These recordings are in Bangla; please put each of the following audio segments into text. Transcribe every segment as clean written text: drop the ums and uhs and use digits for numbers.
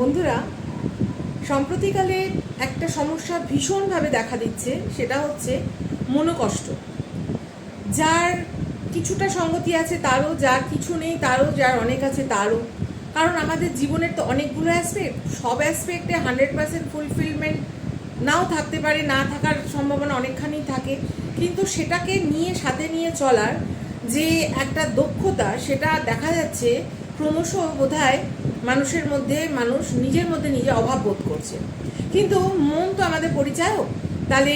বন্ধুরা, সম্প্রতিকালে একটা সমস্যা ভীষণভাবে দেখা দিচ্ছে, সেটা হচ্ছে মনোকষ্ট। যার কিছুটা সঙ্গতি আছে তারও, যার কিছু নেই তারও, যার অনেক আছে তারও। কারণ আমাদের জীবনের তো অনেকগুলো অ্যাসপেক্ট, সব অ্যাসপেক্টে 100% ফুলফিলমেন্ট নাও থাকতে পারে, না থাকার সম্ভাবনা অনেকখানি থাকে। কিন্তু সেটাকে নিয়ে সাথে নিয়ে চলার যে একটা দক্ষতা, সেটা দেখা যাচ্ছে ক্রমশ বোধহয় মানুষের মধ্যে, মানুষ নিজের মধ্যে নিজে অভাব বোধ করছে। কিন্তু মন তো আমাদের পরিচায়ক। তাহলে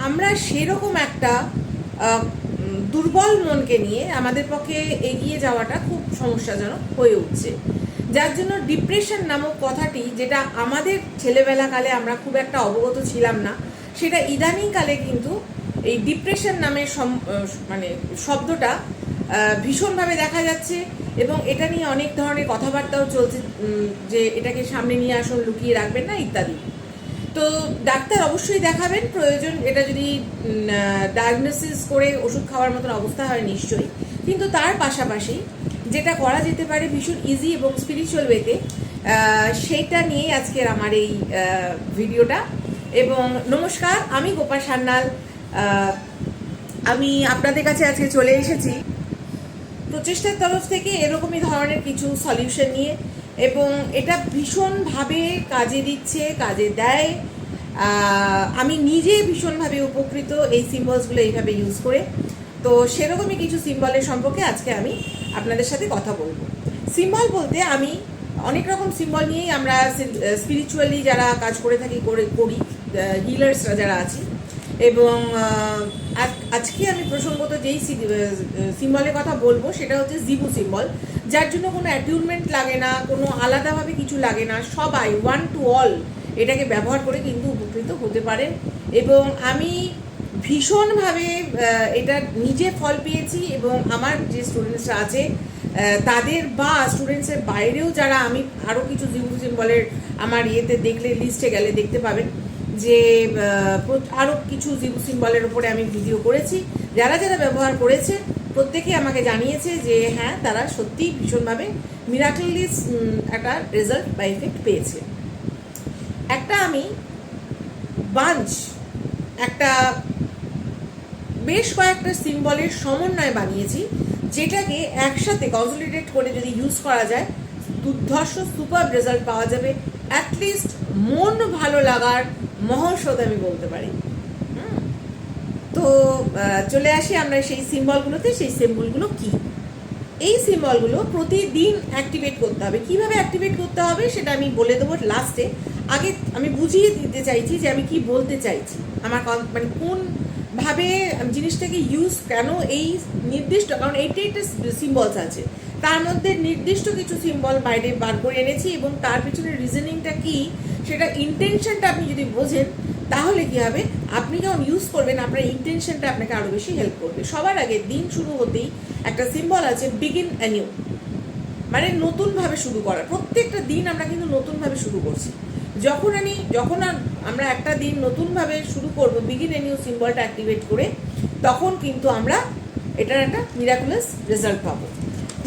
আমরা সেরকম একটা দুর্বল মনকে নিয়ে আমাদের পক্ষে এগিয়ে যাওয়াটা খুব সমস্যাজনক হয়ে উঠছে। যার জন্য ডিপ্রেশন নামক কথাটি, যেটা আমাদের ছেলেবেলাকালে আমরা খুব একটা অবগত ছিলাম না, সেটা ইদানিংকালে কিন্তু এই ডিপ্রেশন নামের মানে শব্দটা ভীষণভাবে দেখা যাচ্ছে। এবং এটা নিয়ে অনেক ধরনের কথাবার্তাও চলছে, যে এটাকে সামনে নিয়ে আসুন, লুকিয়ে রাখবেন না ইত্যাদি। তো ডাক্তার অবশ্যই দেখাবেন, প্রয়োজন এটা যদি ডায়াগনোসিস করে ওষুধ খাওয়ার মতন অবস্থা হয় নিশ্চয়ই। কিন্তু তার পাশাপাশি যেটা করা যেতে পারে ভীষণ ইজি এবং স্পিরিচুয়াল ওয়েতে, সেইটা নিয়েই আজকের আমার এই ভিডিওটা। এবং নমস্কার, আমি গোপা সান্যাল। আমি আপনাদের কাছে আজকে চলে এসেছি প্রচেষ্টার তরফ থেকে এরকমই ধরনের কিছু সলিউশন নিয়ে, এবং এটা ভীষণভাবে কাজে দিচ্ছে, কাজে দেয়। আমি নিজে ভীষণভাবে উপকৃত এই সিম্বলসগুলো এইভাবে ইউজ করে। তো সেরকমই কিছু সিম্বলের সম্পর্কে আজকে আমি আপনাদের সাথে কথা বলবো। সিম্বল বলতে আমি অনেক রকম সিম্বল নিয়েই আমরা স্পিরিচুয়ালি যারা কাজ করে থাকি, করি হিলার্সরা যারা আছি। এবং আজকে আমি প্রসঙ্গত যেই সিম্বলের কথা বলবো সেটা হচ্ছে জিবু সিম্বল, যার জন্য কোনো অ্যাটিউনমেন্ট লাগে না, কোনো আলাদাভাবে কিছু লাগে না, সবাই ওয়ান টু অল এটাকে ব্যবহার করে কিন্তু উপকৃত হতে পারেন। এবং আমি ভীষণভাবে এটা নিজে ফল পেয়েছি, এবং আমার যে স্টুডেন্টসরা আছে তাদের, বা স্টুডেন্টসের বাইরেও যারা, আমি আরও কিছু জিবু সিম্বলের আমার ইয়েতে দেখলে, লিস্টে গেলে দেখতে পাবেন যে আরও কিছু জিবু সিম্বলের উপরে আমি ভিডিও করেছি। যারা যারা ব্যবহার করেছে প্রত্যেকে আমাকে জানিয়েছে যে হ্যাঁ, তারা সত্যিই ভীষণভাবে মিরাকলিস একটা রেজাল্ট বা এফেক্ট পেয়েছে। একটা আমি বাঞ্চ, একটা বেশ কয়েকটা সিম্বলের সমন্বয় বানিয়েছি, যেটাকে একসাথে কনসলিডেট করে যদি ইউজ করা যায়, দুর্ধর্ষ সুপার রেজাল্ট পাওয়া যাবে। অ্যাটলিস্ট মন ভালো লাগার মহৌষধ আমি বলতে পারি। তো চলে আসি আমরা সেই সিম্বলগুলোতে। সেই সিম্বলগুলো কি? এই সিম্বলগুলো প্রতিদিন অ্যাক্টিভেট করতে হবে। কিভাবে অ্যাক্টিভেট করতে হবে সেটা আমি বলে দেবো লাস্টে। আগে আমি বুঝিয়ে দিতে চাইছি যে আমি কি বলতে চাইছি, আমার মানে কোন ভাবে জিনিসটাকে ইউজ, কেন এই নির্দিষ্ট, কারণ এইটাই একটা সিম্বলস আছে, তার মধ্যে নির্দিষ্ট কিছু সিম্বল বাইরে বার করে এনেছি, এবং তার পিছনে রিজনিংটা কি, সেটা ইন্টেনশনটা আপনি যদি বোঝেন, তাহলে কি হবে, আপনি যখন ইউজ করবেন আপনার ইন্টেনশনটা আপনাকে আরও বেশি হেল্প করবে। সবার আগে দিন শুরু হতেই একটা সিম্বল আছে, বিগিন অ্যানিউ, মানে নতুনভাবে শুরু করা। প্রত্যেকটা দিন আমরা কিন্তু নতুনভাবে শুরু করছি। যখন আমরা একটা দিন নতুনভাবে শুরু করব বিগিন অ্যানিউ সিম্বলটা অ্যাক্টিভেট করে, তখন কিন্তু আমরা এটার একটা মিরাকুলাস রেজাল্ট পাবো।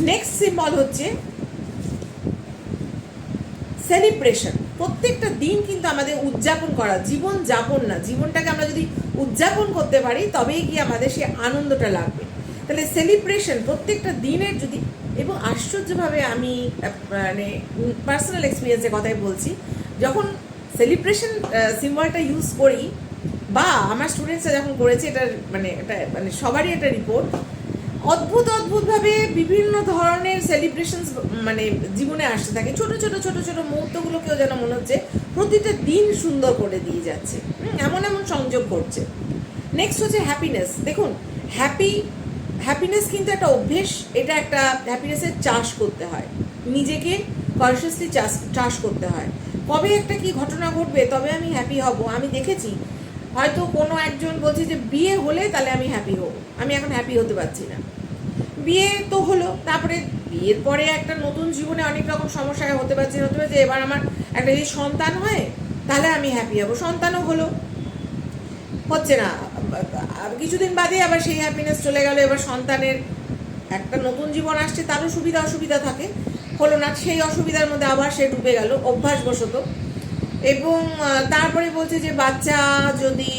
নেক্সট সিম্বল হচ্ছে সেলিব্রেশন। প্রত্যেকটা দিন কিন্তু আমাদের উদযাপন করা, জীবন যাপন না, জীবনটাকে আমরা যদি উদযাপন করতে পারি তবেই কি আমাদের সেই আনন্দটা লাগবে। তাহলে সেলিব্রেশন প্রত্যেকটা দিনের যদি, এবং আশ্চর্যভাবে আমি মানে পার্সোনাল এক্সপিরিয়েন্সের কথাই বলছি, যখন সেলিব্রেশন সিম্বলটা ইউজ করি, বা আমার স্টুডেন্টসরা যখন করেছে, এটা মানে সবারই একটা রিপোর্ট, অদ্ভুতভাবে বিভিন্ন ধরনের সেলিব্রেশনস মানে জীবনে আসতে থাকে। ছোট ছোট মুহূর্তগুলোকেও যেন মনে হচ্ছে প্রতিটা দিন সুন্দর করে দিয়ে যাচ্ছে, এমন সংযোগ করছে। নেক্সট হচ্ছে হ্যাপিনেস। দেখুন, হ্যাপিনেস কিন্তু একটা অভ্যেস, এটা একটা হ্যাপিনেসের চাষ করতে হয়, নিজেকে কনসিয়াসলি চাষ করতে হয়। কবে একটা কি ঘটনা ঘটবে তবে আমি হ্যাপি হব। আমি দেখেছি হয়তো কোনো একজন বলছে যে বিয়ে হলে তাহলে আমি হ্যাপি হব, আমি এখন হ্যাপি হতে পারছি না। বিয়ে তো হলো, তারপরে বিয়ের পরে একটা নতুন জীবনে অনেক রকম সমস্যায় হতে পারছে, এবার আমার একটা যদি সন্তান হয় তাহলে আমি হ্যাপি হব। সন্তানও হলো, হচ্ছে না, কিছুদিন বাদে আবার সেই হ্যাপিনেস চলে গেল। এবার সন্তানের একটা নতুন জীবন আসছে, তারও সুবিধা অসুবিধা থাকে। হলো না, সেই অসুবিধার মধ্যে আবার সে ডুবে গেল অভ্যাসবশত। এবং তারপরে বলছে যে বাচ্চা যদি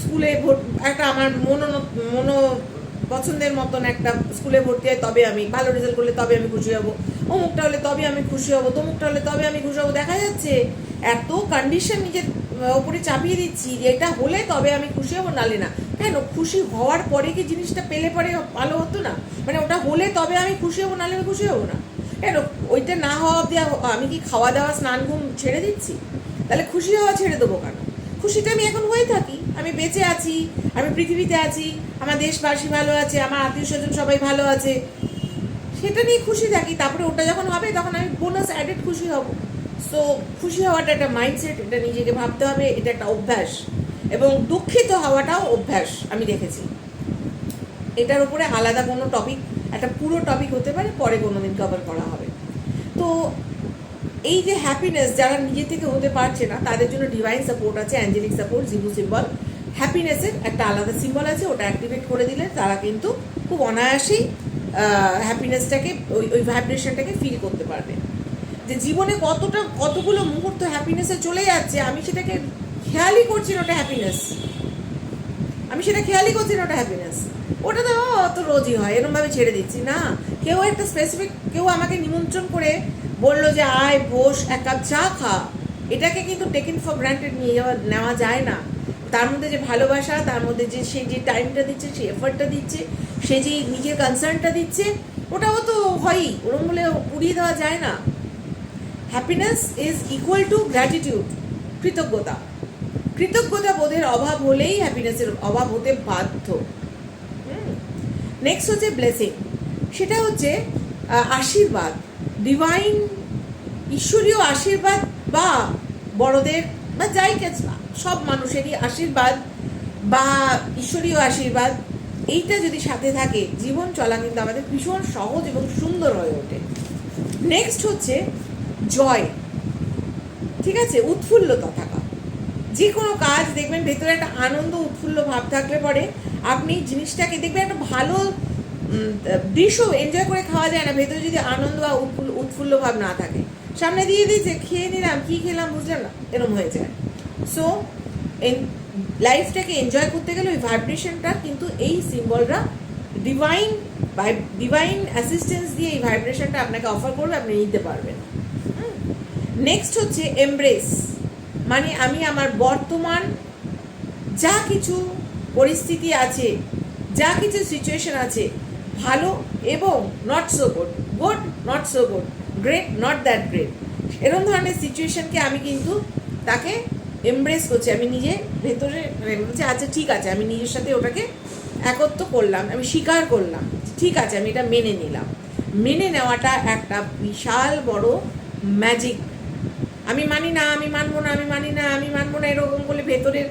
স্কুলে একটা আমার মনো পছন্দের মতন একটা স্কুলে ভর্তি হয় তবে আমি ভালো রেজাল্ট করলে তবে আমি খুশি হব, অমুকটা হলে তবে আমি খুশি হব, তমুকটা হলে তবে আমি খুশি হব। দেখা যাচ্ছে এত কন্ডিশন নিজের ওপরে চাপিয়ে দিচ্ছি যে এটা হলে তবে আমি খুশি হব, নালে না। কেন? খুশি হওয়ার পরে কি জিনিসটা পেলে পরে ভালো হতো না? মানে ওটা হলে তবে আমি খুশি হব, নালে আমি খুশি হব না। কেন? ওইটা না হওয়া অব্দি আমি কি খাওয়া দাওয়া স্নান ঘুম ছেড়ে দিচ্ছি? তাহলে খুশি হওয়া ছেড়ে দেবো কেন? খুশিটা আমি এখন হয়ে থাকি, আমি বেঁচে আছি, আমি পৃথিবীতে আছি, আমার দেশবাসী ভালো আছে, আমার আত্মীয় স্বজন সবাই ভালো আছে, সেটা নিয়ে খুশি থাকি। তারপরে ওটা যখন হবে তখন আমি বোনাস অ্যাডেড খুশি হব। সো খুশি হওয়াটা একটা মাইন্ডসেট, এটা নিজেকে ভাবতে হবে, এটা একটা অভ্যাস। এবং দুঃখিত হওয়াটাও অভ্যাস আমি দেখেছি। এটার উপরে আলাদা কোনো টপিক, একটা পুরো টপিক হতে পারে, পরে কোনো দিন কভার করা হবে। তো এই যে হ্যাপিনেস যারা নিজে থেকে হতে পারছে না তাদের জন্য ডিভাইন সাপোর্ট আছে, অ্যাঞ্জেলিক সাপোর্ট, জিবু সিম্বল। হ্যাপিনেসের একটা আলাদা সিম্বল আছে, ওটা অ্যাক্টিভেট করে দিলে তারা কিন্তু খুব অনায়াসেই হ্যাপিনেসটাকে ওই ভাইব্রেশনটাকে ফিল করতে পারবে। যে জীবনে কতগুলো মুহূর্ত হ্যাপিনেসে চলে যাচ্ছে, আমি সেটাকে খেয়ালই করছি না ওটা হ্যাপিনেস, আমি সেটা খেয়ালই করছি না ওটা হ্যাপিনেস, ওটা তো অত রোজই হয়, এরকমভাবে ছেড়ে দিচ্ছি না। কেউ একটা স্পেসিফিক কেউ আমাকে নিমন্ত্রণ করে বললো যে আয় বস এক কাপ চা খা, এটাকে কিন্তু টেকেন ফর গ্রান্টেড নেওয়া যায় না। তার মধ্যে যে ভালোবাসা, তার মধ্যে যে সে যে টাইমটা দিচ্ছে, সে এফর্টটা দিচ্ছে, সে যে নিজের কনসার্নটা দিচ্ছে, ওটাও তো হয়ই, ওরম বলে উড়িয়ে দেওয়া যায় না। Happiness is equal to gratitude, কৃতজ্ঞতা। কৃতজ্ঞতা বোধের অভাব হলেই হ্যাপিনেসের অভাব হতে বাধ্য। নেক্সট হচ্ছে ব্লেসিং, সেটা হচ্ছে আশীর্বাদ, ডিভাইন ঈশ্বরীয় আশীর্বাদ বা বড়দের বা যাই সব মানুষেরই আশীর্বাদ বা ঈশ্বরীয় আশীর্বাদ, এইটা যদি সাথে থাকে জীবন চলা কিন্তু আমাদের ভীষণ সহজ এবং সুন্দর হয়ে ওঠে। নেক্সট হচ্ছে জয়, ঠিক আছে, উৎফুল্লতা থাকা। যে কোনো কাজ দেখবেন ভেতরে একটা আনন্দ উৎফুল্ল ভাব থাকলে পরে আপনি জিনিসটাকে দেখবেন একটা ভালো ডিশও এনজয় করে খাওয়া যায় না ভেতরে যদি আনন্দ বা উৎফুল্ল ভাব না থাকে। সামনে দিয়ে দিয়েছে, খেয়ে নিলাম, কি খেলাম বুঝলাম না, এরকম হয়ে যায়। সো লাইফটাকে এনজয় করতে গেলে ওই ভাইব্রেশনটা কিন্তু এই সিম্বলরা ডিভাইন অ্যাসিস্ট্যান্স দিয়ে এই ভাইব্রেশনটা আপনাকে অফার করবে, আপনি নিতে পারবেন। নেক্সট হচ্ছে এমব্রেস, মানে আমি আমার বর্তমান যা কিছু পরিস্থিতি আছে, যা কিছু সিচুয়েশন আছে, ভালো এবং not so good, good not so good, great not that great, এরকম ধরনের সিচুয়েশনকে আমি কিন্তু তাকে এমব্রেস করছি। আমি নিজে ভেতরে বলছি আচ্ছা ঠিক আছে, আমি নিজের সাথে ওটাকে একত্র করলাম, আমি স্বীকার করলাম, ঠিক আছে আমি এটা মেনে নিলাম। মেনে নেওয়াটা একটা বিশাল বড় ম্যাজিক। আমি মানি না, আমি মানবো না, আমি মানি না, আমি মানবো না, এরকম বলে ভেতরের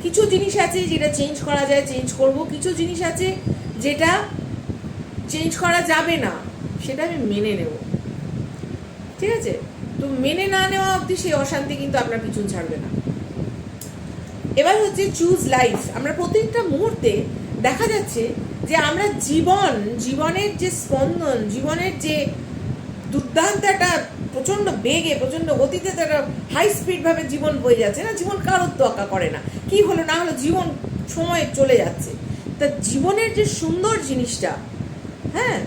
কিছু জিনিস আছে যেটা চেঞ্জ করা যায়, চেঞ্জ করব, কিছু জিনিস আছে যেটা চেঞ্জ করা যাবে না, সেটা আমি মেনে নেব, ঠিক আছে। তো মেনে না নেওয়া অবধি সেই অশান্তি কিন্তু আপনার পিছন ছাড়বে না। এবার হচ্ছে চুজ লাইফ। আমরা প্রত্যেকটা মুহূর্তে দেখা যাচ্ছে যে আমরা জীবনের যে স্পন্দন, জীবনের যে দুর্দান্ত একটা প্রচণ্ড বেগে, প্রচণ্ড গতিতে একটা হাই স্পিডভাবে জীবন বয়ে যাচ্ছে না, জীবন কারোর তোয়াক্কা করে না, কি হলো না হলো জীবন সময় চলে যাচ্ছে। তা জীবনের যে সুন্দর জিনিসটা, হ্যাঁ,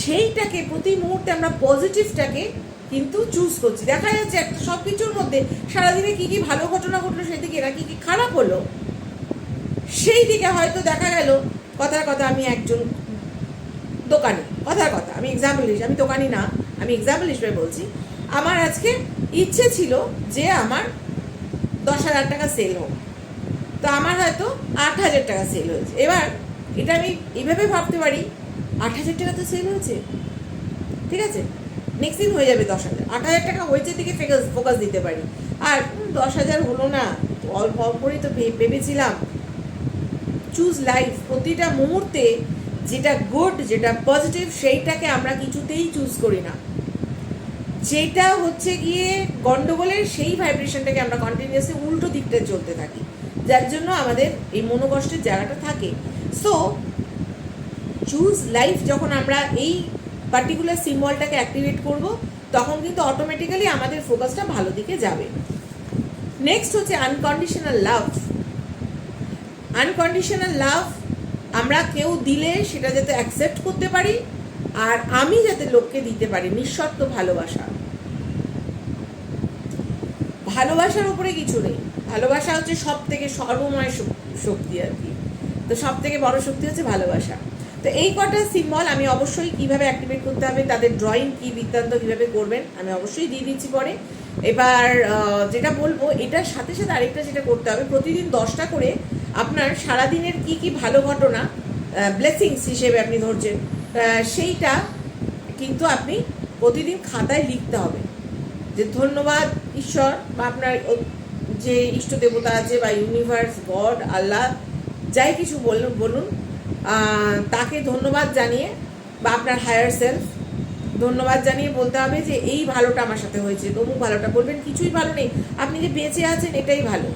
সেইটাকে প্রতি মুহূর্তে আমরা পজিটিভটাকে কিন্তু চুজ করছি। দেখা যাচ্ছে একটা সব কিছুর মধ্যে সারাদিনে কী কী ভালো ঘটনা ঘটলো সেদিকে এরা কী কী খারাপ হলো সেই দিকে হয়তো দেখা গেল। কথার কথা, আমি একজন দোকানি, কথার কথা আমি এক্সাম্পল হিসেবে, আমি দোকানি না, আমি এক্সাম্পল হিসেবে বলছি, আমার আজকে ইচ্ছে ছিল যে আমার 10,000 টাকা সেল হোক, তো আমার হয়তো 8,000 টাকা সেল হয়েছে। এবার এটা আমি এইভাবে ভাবতে পারি, 8,000 টাকা তো সেল হয়েছে, ঠিক আছে, নেক্সট দিন হয়ে যাবে 10,000, 8,000 টাকা হয়েছে দিকে ফোকাস দিতে পারি। আর 10,000 হলো না, অল্প অল্প করেই তো ভেবেছিলাম। চুজ লাইফ, প্রতিটা মুহূর্তে যেটা গুড, যেটা পজিটিভ, সেইটাকে আমরা কিছুতেই চুজ করি না। যেটা হচ্ছে গিয়ে গন্ডগোলের, সেই ভাইব্রেশনটাকে আমরা কন্টিনিউয়াসলি উল্টো দিকটা চলতে থাকি, যার জন্য আমাদের এই মনোকষ্টের জায়গাটা থাকে। সো চুজ লাইফ যখন আমরা এই পার্টিকুলার সিম্বলটাকে অ্যাক্টিভেট করব, তখন কিন্তু অটোমেটিক্যালি আমাদের ফোকাসটা ভালো দিকে যাবে। নেক্সট হচ্ছে আনকন্ডিশনাল লাভ। আনকন্ডিশনাল লাভ আমরা কেউ দিলে সেটা যাতে অ্যাকসেপ্ট করতে পারি, আর আমি যাতে লোককে দিতে পারি নিঃশর্ত ভালোবাসা। ভালোবাসার উপরে কিছু নেই, ভালোবাসা হচ্ছে সব থেকে সর্বময় শক্তি আর কি। তো সব থেকে বড় শক্তি হচ্ছে ভালোবাসা। তো এই কটা সিম্বল আমি অবশ্যই কিভাবে অ্যাক্টিভেট করতে হবে, তাদের ড্রয়িং কি বৃত্তান্ত কিভাবে করবেন আমি অবশ্যই দিয়ে দিচ্ছি পরে। এবার যেটা বলবো, এটার সাথে সাথে আরেকটা যেটা করতে হবে, প্রতিদিন 10টা করে আপনার সারাদিনের কি কি ভালো ঘটনা ব্লেসিংস হিসেবে আপনি ধরছেন, সেইটা কিন্তু আপনি প্রতিদিন খাতায় লিখতে হবে। যে ধন্যবাদ ঈশ্বর বা আপনার যে ইষ্ট দেবতা আছে বা ইউনিভার্স, গড, আল্লাহ, যাই কিছু বলুন তাকে ধন্যবাদ জানিয়ে, বা আপনার হায়ার সেলফ ধন্যবাদ জানিয়ে বলতে হবে যে এই ভালোটা আমার সাথে হয়েছে, তমুক ভালোটা। বলবেন কিছুই ভালো নেই, আপনি যে বেঁচে আছেন এটাই ভালো।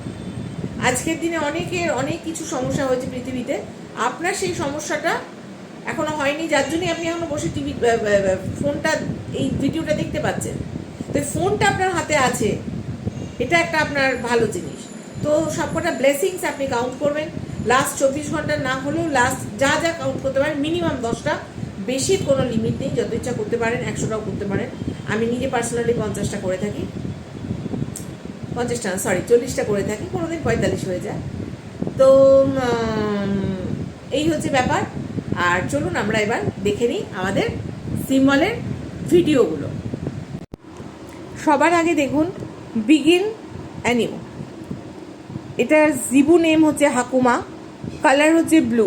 আজকের দিনে অনেকের অনেক কিছু সমস্যা হয়েছে পৃথিবীতে, আপনার সেই সমস্যাটা এখনো হয়নি, যার জন্যই আপনি এখনো বসে টিভি ফোনটা এই ভিডিওটা দেখতে পাচ্ছেন। তো ফোনটা আপনার হাতে আছে, এটা একটা আপনার ভালো জিনিস। তো সবকটা ব্লেসিংস আপনি কাউন্ট করবেন, লাস্ট 24 ঘন্টা না হলেও লাস্ট যা যা কাউন্ট করতে পারেন, মিনিমাম 10টা, বেশির কোনো লিমিট নেই, যত ইচ্ছা করতে পারেন, 100টাও করতে পারেন। আমি নিজে পার্সোনালি 50টা করে থাকি, 50টা 40টা করে থাকি, কোনোদিন 45 হয়ে যায়। তো এই হচ্ছে ব্যাপার। আর চলুন আমরা এবার দেখে নিই আমাদের সিম্বলের ভিডিওগুলো। সবার আগে দেখুন বিগিন অ্যানিউ। এটার জিবু নেম হচ্ছে হাকুমা, কালার হচ্ছে ব্লু।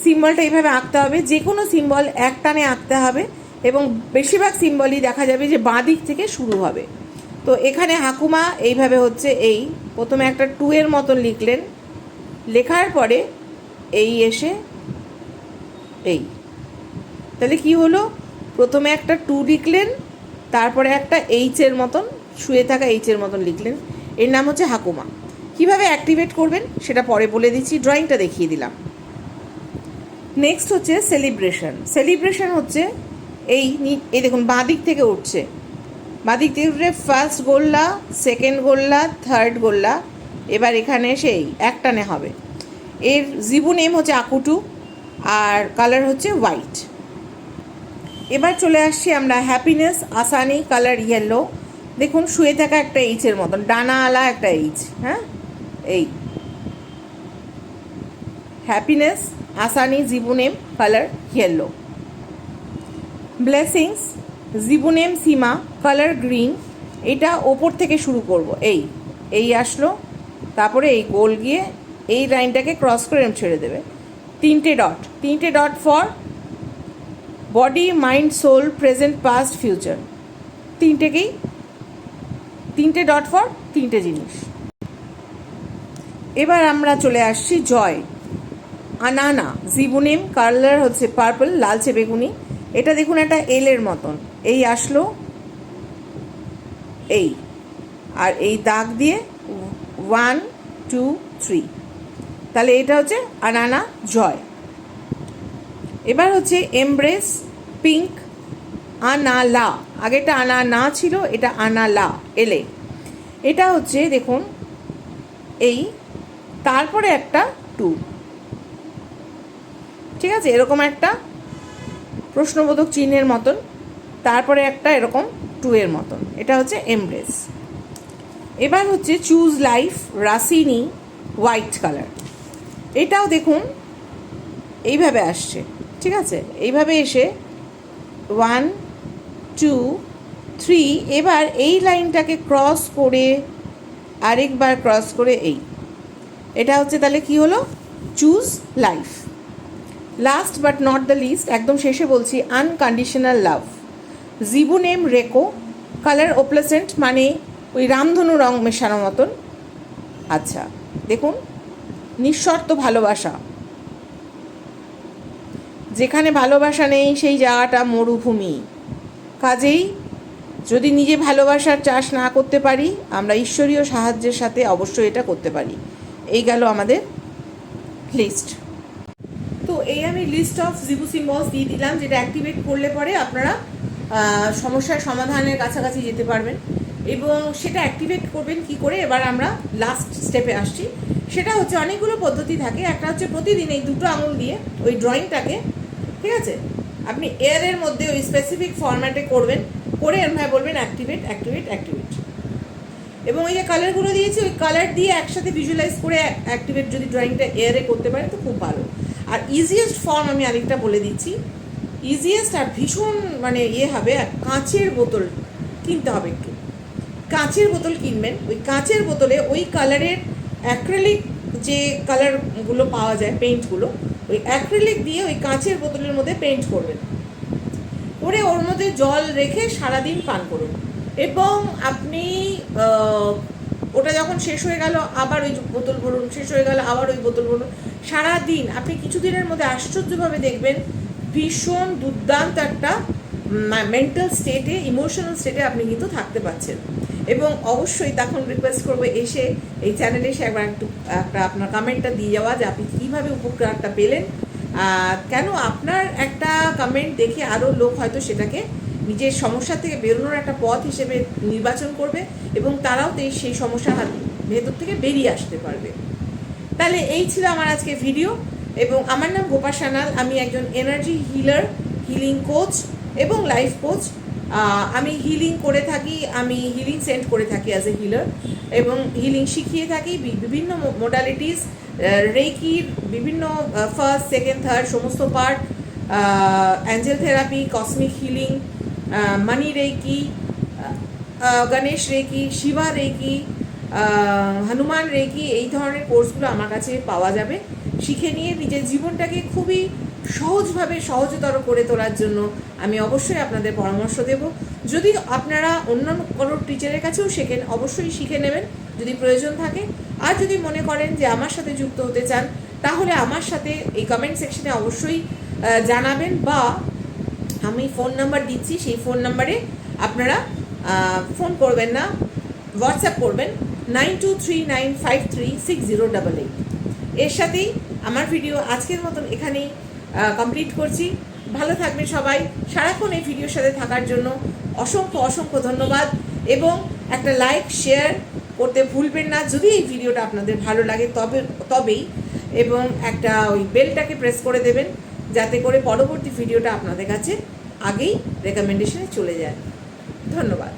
সিম্বলটা এইভাবে আঁকতে হবে, যে কোনো সিম্বল এক টানে আঁকতে হবে, এবং বেশিরভাগ সিম্বলই দেখা যাবে যে বাঁ দিক থেকে শুরু হবে। তো এখানে হাকুমা এইভাবে হচ্ছে, এই প্রথমে একটা 2 এর মতন লিখলেন, লেখার পরে এই এসে এই, তাহলে কি হলো, প্রথমে একটা 2 লিখলেন, তারপরে একটা এইচের মতন, শুয়ে থাকা এইচের মতন লিখলেন, এর নাম হচ্ছে হাকুমা। কিভাবে অ্যাক্টিভেট করবেন সেটা পরে বলে দিচ্ছি, ড্রয়িংটা দেখিয়ে দিলাম। নেক্সট হচ্ছে সেলিব্রেশন। সেলিব্রেশন হচ্ছে এই দেখুন বাঁ দিক থেকে উঠছে, বাঁ দিক থেকে উঠে ফার্স্ট গোল্লা, সেকেন্ড গোল্লা, থার্ড গোল্লা, এবার এখানে সেই একটানে হবে। এর জিবু নেম হচ্ছে আকুটু, আর কালার হচ্ছে হোয়াইট। এবার চলে আসছি আমরা হ্যাপিনেস, আসানি, কালার ইয়েলো। দেখুন শুয়ে থাকা একটা এইচের মতন, ডানা আলা একটা এইচ, হ্যাঁ, এই হ্যাপিনেস, আসানি, জিবু নেম, কালার ইয়েলো। ব্লেসিংস, জিবু নেম সীমা, কালার গ্রিন। এটা ওপর থেকে শুরু করব, এই আসলো, তারপরে এই গোল গিয়ে এই লাইনটাকে ক্রস করে ছেড়ে দেবে, 3টে dot for body, mind, soul, present, past, future. 3টে ডট ফর 3টে জিনিস। এবার আমরা চলে আসছি জয়, আনানা, জিবু নেম, কালার হচ্ছে পার্পল, লালচে বেগুনি। এটা দেখুন একটা এল এর মতন, এই আসলো, এই, আর এই দাগ দিয়ে 1 2 3, তাহলে এটা হচ্ছে আনানা, জয়। এবার হচ্ছে এমব্রেস, পিঙ্ক, আনালা, আগেটা আনানা ছিল, এটা আনালা, এলে। এটা হচ্ছে দেখুন এই, তারপরে একটা 2, ঠিক আছে, এরকম একটা প্রশ্নবোধক চিহ্নের মতন, তারপরে একটা এরকম 2 এর মতন, এটা হচ্ছে এমব্রেস। এবার হচ্ছে চুজ লাইফ, রাসিনি, হোয়াইট কালার। এটাও দেখুন এইভাবে আসছে, ঠিক আছে, এইভাবে এসে 1 2 3, এবার এই লাইনটাকে ক্রস করে আরেকবার ক্রস করে এটা হচ্ছে, তাহলে কি হলো, choose life. Last but not the least, একদম শেষে বলছি, আনকন্ডিশনাল লাভ। জিবু নেম রেকো, কালার ওপ্লেসেন্ট, মানে ওই রামধনু রং মেশানো মতন। আচ্ছা দেখুন, নিঃশর্ত ভালোবাসা, যেখানে ভালোবাসা নেই সেই জায়গাটা মরুভূমি। কাজেই যদি নিজে ভালোবাসার চাষ না করতে পারি, আমরা ঈশ্বরীয় সাহায্যের সাথে অবশ্যই এটা করতে পারি। এই গেল আমাদের লিস্ট। তো তো এই আমি লিস্ট অফ জিবু সিম্বলস দিয়ে দিলাম, যেটা অ্যাক্টিভেট করলে পরে আপনারা সমস্যার সমাধানের কাছাকাছি যেতে পারবেন। এবং সেটা অ্যাক্টিভেট করবেন কি করে, এবার আমরা লাস্ট স্টেপে আসছি। সেটা হচ্ছে অনেকগুলো পদ্ধতি থাকে। একটা হচ্ছে প্রতিদিন এই দুটো আঙুল দিয়ে ওই ড্রয়িংটাকে, ঠিক আছে, আপনি এয়ারের মধ্যে ওই স্পেসিফিক ফরম্যাটে করবেন, করে এরভাবে বলবেন অ্যাক্টিভেট অ্যাক্টিভেট অ্যাক্টিভেট। এবং ওই যে কালারগুলো দিয়েছি ওই কালার দিয়ে একসাথে ভিজুয়ালাইজ করে অ্যাক্টিভেট যদি ড্রয়িংটা এয়ারে করতে পারেন তো খুব ভালো। আর ইজিয়েস্ট ফর্ম আমি আরেকটা বলে দিচ্ছি, ইজিয়েস্ট আর ভীষণ মানে হবে, কাঁচের বোতল কিনতে হবে। একটু কাঁচের বোতল কিনবেন, ওই কাঁচের বোতলে ওই কালারের অ্যাক্রিলিক যে কালারগুলো পাওয়া যায় পেইন্টগুলো, ওই অ্যাক্রিলিক দিয়ে ওই কাঁচের বোতলের মধ্যে পেইন্ট করবেন, করে ওর মধ্যে জল রেখে সারাদিন পান করুন। এবং আপনি ওটা যখন শেষ হয়ে গেল আবার ওই বোতল ভরুন, শেষ হয়ে গেল আবার ওই বোতল ভরুন, সারাদিন আপনি কিছুদিনের মধ্যে আশ্চর্যভাবে দেখবেন ভীষণ দুর্দান্ত একটা মেন্টাল স্টেটে, ইমোশনাল স্টেটে আপনি কিন্তু থাকতে পারছেন। এবং অবশ্যই তখন রিকোয়েস্ট করবো এসে এই চ্যানেলে এসে একবার একটা আপনার কমেন্টটা দিয়ে যাওয়া যে আপনি কীভাবে উপকারটা পেলেন। কেন আপনার একটা কমেন্ট দেখে আরও লোক হয়তো সেটাকে নিজের সমস্যা থেকে বেরোনোর একটা পথ হিসেবে নির্বাচন করবে এবং তারাও সেই সমস্যার ভেতর থেকে বেরিয়ে আসতে পারবে। তাহলে এই ছিল আমার আজকে ভিডিও। এবং আমার নাম গোপা সানাল, আমি একজন এনার্জি হিলার, হিলিং কোচ এবং লাইফ কোচ। আমি হিলিং করে থাকি, আমি হিলিং সেন্ড করে থাকি অ্যাজ এ হিলার, এবং হিলিং শিখিয়ে থাকি বিভিন্ন মোডালিটিস, রেকির বিভিন্ন ফার্স্ট সেকেন্ড থার্ড সমস্ত part, angel therapy, cosmic healing, money reiki, Ganesh reiki, Shiva reiki, Hanuman reiki, এই ধরনের কোর্সগুলো আমার কাছে পাওয়া যাবে। শিখে নিয়ে নিজের জীবনটাকে খুবই সহজভাবে সহজতর করে তোলার জন্য আমি অবশ্যই আপনাদের পরামর্শ দেব। যদি আপনারা অন্যান্য কোনো টিচারের কাছেও শেখেন অবশ্যই শিখে নেবেন যদি প্রয়োজন থাকে। আর যদি মনে করেন যে আমার সাথে যুক্ত হতে চান তাহলে আমার সাথে এই কমেন্ট সেকশনে অবশ্যই জানাবেন, বা আমি ফোন নাম্বার দিচ্ছি, সেই ফোন নাম্বারে আপনারা ফোন করবেন না, হোয়াটসঅ্যাপ করবেন 9239536088। এর সাথেই আমার ভিডিও আজকের মতন এখানেই কমপ্লিট করছি। ভালো থাকবেন সবাই। সারাক্ষণ এই ভিডিওর সাথে থাকার জন্য অসংখ্য অসংখ্য ধন্যবাদ। এবং একটা লাইক শেয়ার করতে ভুলবেন না যদি এই ভিডিওটা আপনাদের ভালো লাগে তবেই, এবং একটা ওই বেলটাকে প্রেস করে দেবেন যাতে করে পরবর্তী ভিডিওটা আপনাদের কাছে আগেই রেকমেন্ডেশনে চলে যায়। ধন্যবাদ।